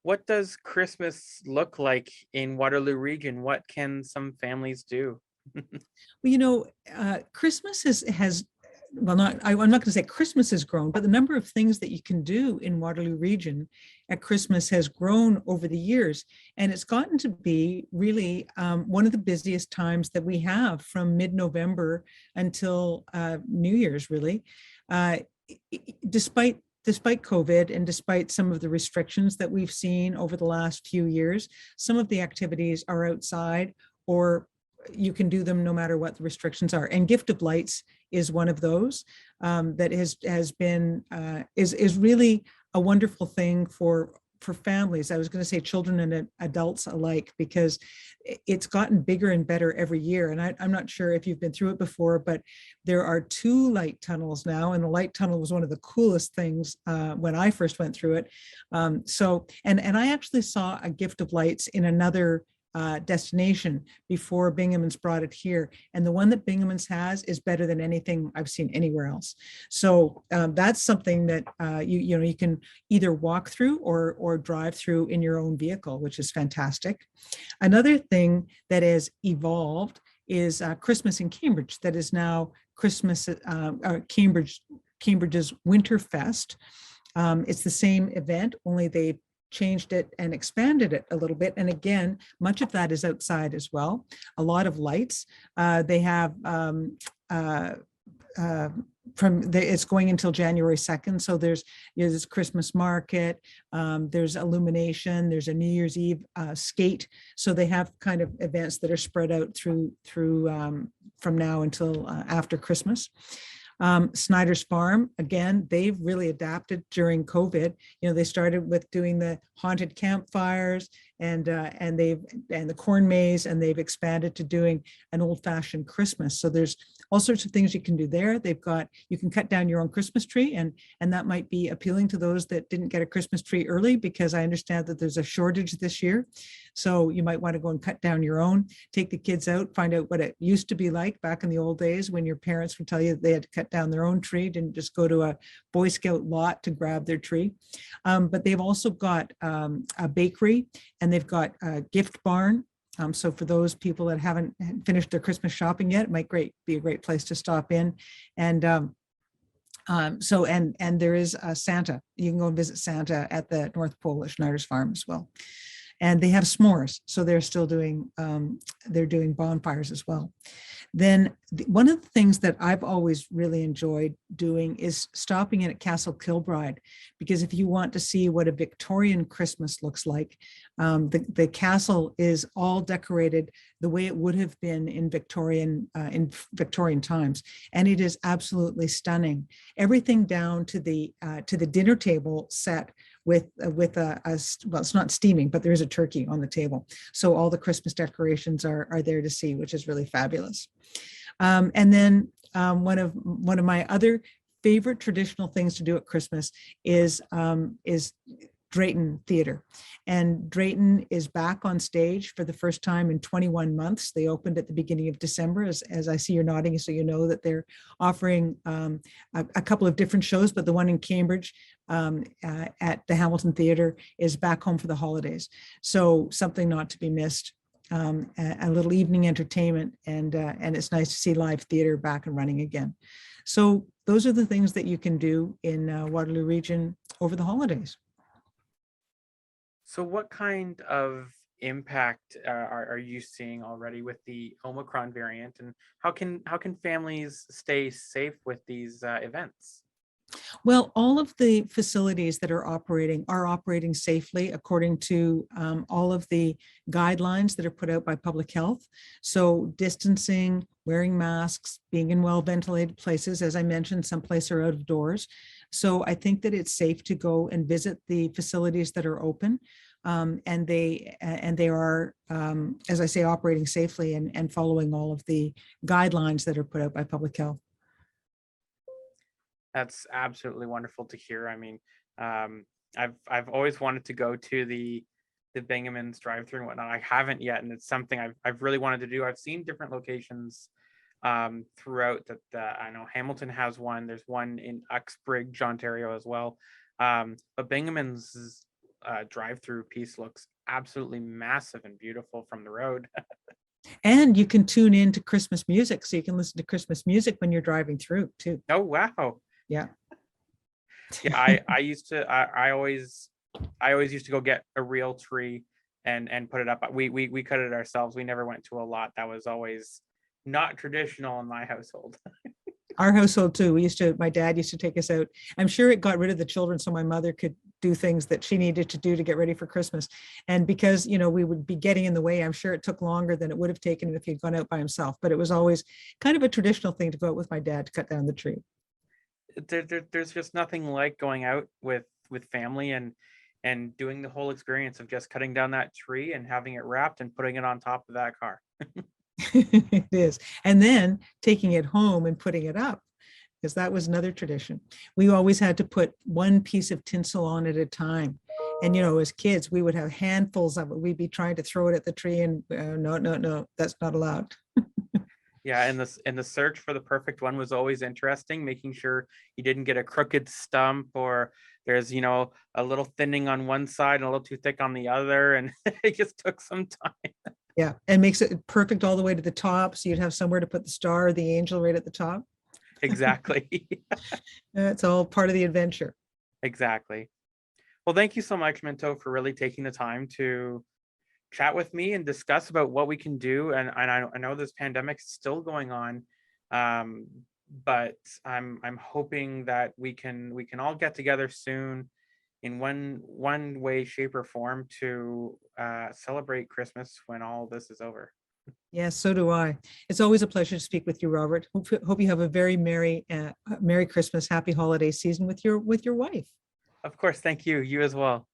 What does Christmas look like in Waterloo Region? What can some families do? Well, Christmas has well, I'm not going to say Christmas has grown, but the number of things that you can do in Waterloo Region at Christmas has grown over the years, and it's gotten to be really one of the busiest times that we have from mid-November until New Year's, really. Uh, despite COVID and despite some of the restrictions that we've seen over the last few years, some of the activities are outside or you can do them no matter what the restrictions are. And Gift of Lights is one of those that has been is really a wonderful thing for families. I was going to say children and adults alike, because it's gotten bigger and better every year. And I'm not sure if you've been through it before, but there are 2 light tunnels now. And the light tunnel was one of the coolest things when I first went through it. And I actually saw a Gift of Lights in another destination before Binghamton's brought it here. And the one that Binghamton's has is better than anything I've seen anywhere else. So that's something that you can either walk through or drive through in your own vehicle, which is fantastic. Another thing that has evolved is Christmas in Cambridge. That is now Christmas Cambridge's Winterfest. It's the same event, only they changed it and expanded it a little bit. And again, much of that is outside as well. A lot of lights. They have it's going until January 2nd. So there's this Christmas market, there's illumination, there's a New Year's Eve skate. So they have kind of events that are spread out through from now until after Christmas. Snyder's Farm, again, they've really adapted during COVID. They started with doing the haunted campfires and the corn maze, and they've expanded to doing an old-fashioned Christmas. So there's all sorts of things you can do there. You can cut down your own Christmas tree, and that might be appealing to those that didn't get a Christmas tree early, because I understand that there's a shortage this year. So you might want to go and cut down your own, take the kids out, find out what it used to be like back in the old days when your parents would tell you they had to cut down their own tree, didn't just go to a Boy Scout lot to grab their tree. But they've also got a bakery, and they've got a gift barn. So for those people that haven't finished their Christmas shopping yet, it might be a great place to stop in. And there is Santa. You can go and visit Santa at the North Pole at Schneider's Farm as well. And they have s'mores, so they're still doing bonfires as well. Then one of the things that I've always really enjoyed doing is stopping in at Castle Kilbride, because if you want to see what a Victorian Christmas looks like, the castle is all decorated the way it would have been in Victorian times, and it is absolutely stunning. Everything down to the dinner table set with well, it's not steaming, but there is a turkey on the table. So all the Christmas decorations are there to see, which is really fabulous. And then one of my other favorite traditional things to do at Christmas is Drayton Theater. And Drayton is back on stage for the first time in 21 months. They opened at the beginning of December, as I see you're nodding, so you know that they're offering a couple of different shows, but the one in Cambridge at the Hamilton Theater is back home for the holidays. So something not to be missed. A little evening entertainment, and it's nice to see live theater back and running again. So those are the things that you can do in Waterloo Region over the holidays. So what kind of impact are you seeing already with the Omicron variant, and how can families stay safe with these events? Well, all of the facilities that are operating safely according to all of the guidelines that are put out by public health. So distancing, wearing masks, being in well-ventilated places. As I mentioned, some places are out of doors. So I think that it's safe to go and visit the facilities that are open. And they are, as I say, operating safely and following all of the guidelines that are put out by public health. That's absolutely wonderful to hear. I mean, I've always wanted to go to the Binghamton's drive-through and whatnot. I haven't yet, and it's something I've really wanted to do. I've seen different locations throughout that. I know Hamilton has one. There's one in Uxbridge, Ontario as well. But Binghamton's drive-through piece looks absolutely massive and beautiful from the road. And you can tune in to Christmas music, so you can listen to Christmas music when you're driving through too. Oh, wow. Yeah. Yeah, I used to I always used to go get a real tree and put it up. We cut it ourselves. We never went to a lot. That was always not traditional in my household. Our household too. My dad used to take us out. I'm sure it got rid of the children so my mother could do things that she needed to do to get ready for Christmas. And because, we would be getting in the way, I'm sure it took longer than it would have taken if he'd gone out by himself. But it was always kind of a traditional thing to go out with my dad to cut down the tree. There's just nothing like going out with family and doing the whole experience of just cutting down that tree and having it wrapped and putting it on top of that car. It is. And then taking it home and putting it up, because that was another tradition. We always had to put one piece of tinsel on at a time. And, as kids, we would have handfuls of it. We'd be trying to throw it at the tree and no, that's not allowed. Yeah, and the search for the perfect one was always interesting, making sure you didn't get a crooked stump or there's, a little thinning on one side and a little too thick on the other. And it just took some time. Yeah, and makes it perfect all the way to the top. So you'd have somewhere to put the star or the angel right at the top. Exactly. It's all part of the adventure. Exactly. Well, thank you so much, Minto, for really taking the time to chat with me and discuss about what we can do. And I know this pandemic is still going on, but I'm hoping that we can all get together soon in one way, shape, or form to celebrate Christmas when all this is over. Yes, so do I. It's always a pleasure to speak with you, Robert. Hope you have a very merry Christmas, happy holiday season with your wife. Of course, thank you. You as well.